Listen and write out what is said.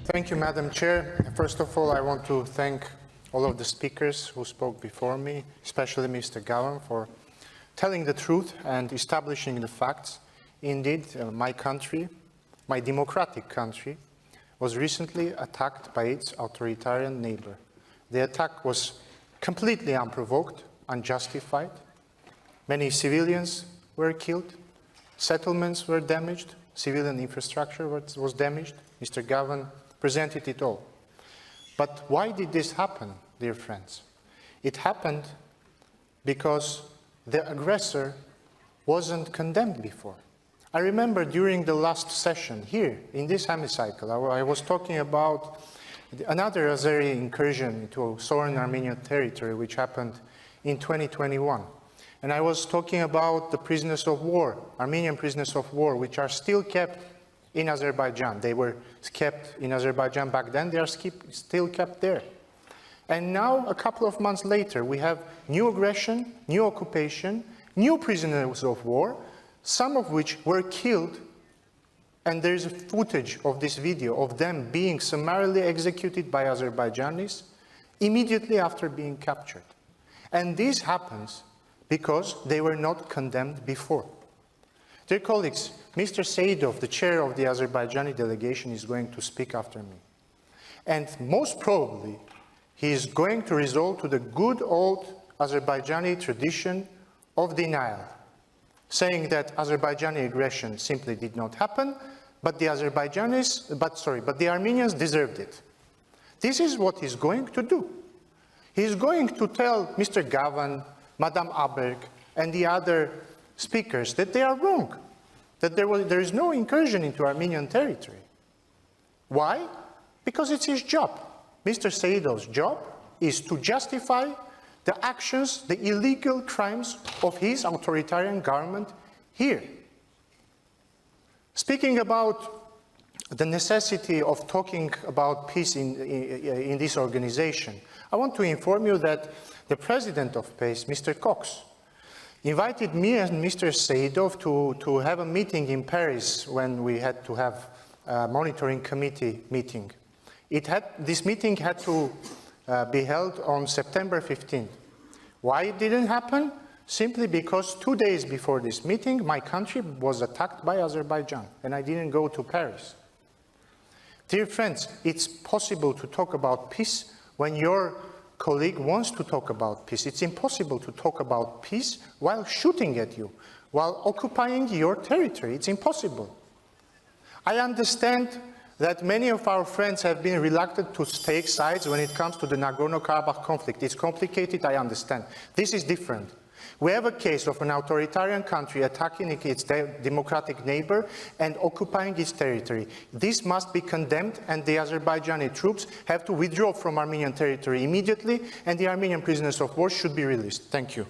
Thank you, Madam Chair. First of all, I want to thank all of the speakers who spoke before me, especially Mr. Gavan, for telling the truth and establishing the facts. Indeed, my country, my democratic country, was recently attacked by its authoritarian neighbor. The attack was completely unprovoked, unjustified. Many civilians were killed, settlements were damaged, civilian infrastructure was damaged. Mr. Gavan presented it all. But why did this happen, dear friends? It happened because the aggressor wasn't condemned before. I remember during the last session here in this hemicycle, I was talking about another Azeri incursion into sovereign Armenian territory, which happened in 2021. And I was talking about the prisoners of war, Armenian prisoners of war, which are still kept in Azerbaijan. They were kept in Azerbaijan back then, they are still kept there. And now, a couple of months later, we have new aggression, new occupation, new prisoners of war, some of which were killed, and there is footage of this video of them being summarily executed by Azerbaijanis immediately after being captured. And this happens because they were not condemned before. Dear colleagues, Mr. Seidov, the chair of the Azerbaijani delegation, is going to speak after me. And most probably, he is going to resort to the good old Azerbaijani tradition of denial, saying that Azerbaijani aggression simply did not happen, but the Armenians deserved it. This is what he's going to do. He's going to tell Mr. Gavan, Madame Aberg, and the other speakers that they are wrong, that there is no incursion into Armenian territory. Why? Because it's his job. Mr. Seidov's job is to justify the actions, the illegal crimes of his authoritarian government here. Speaking about the necessity of talking about peace in this organization, I want to inform you that the president of PACE, Mr. Cox, invited me and Mr. Seidov to have a meeting in Paris when we had to have a monitoring committee meeting. This meeting had to be held on September 15th. Why it didn't happen? Simply because 2 days before this meeting, my country was attacked by Azerbaijan, and I didn't go to Paris. Dear friends, it's possible to talk about peace when your colleague wants to talk about peace. It's impossible to talk about peace while shooting at you, while occupying your territory. It's impossible. I understand that many of our friends have been reluctant to take sides when it comes to the Nagorno-Karabakh conflict. It's complicated, I understand. This is different. We have a case of an authoritarian country attacking its democratic neighbor and occupying its territory. This must be condemned, and the Azerbaijani troops have to withdraw from Armenian territory immediately, and the Armenian prisoners of war should be released. Thank you.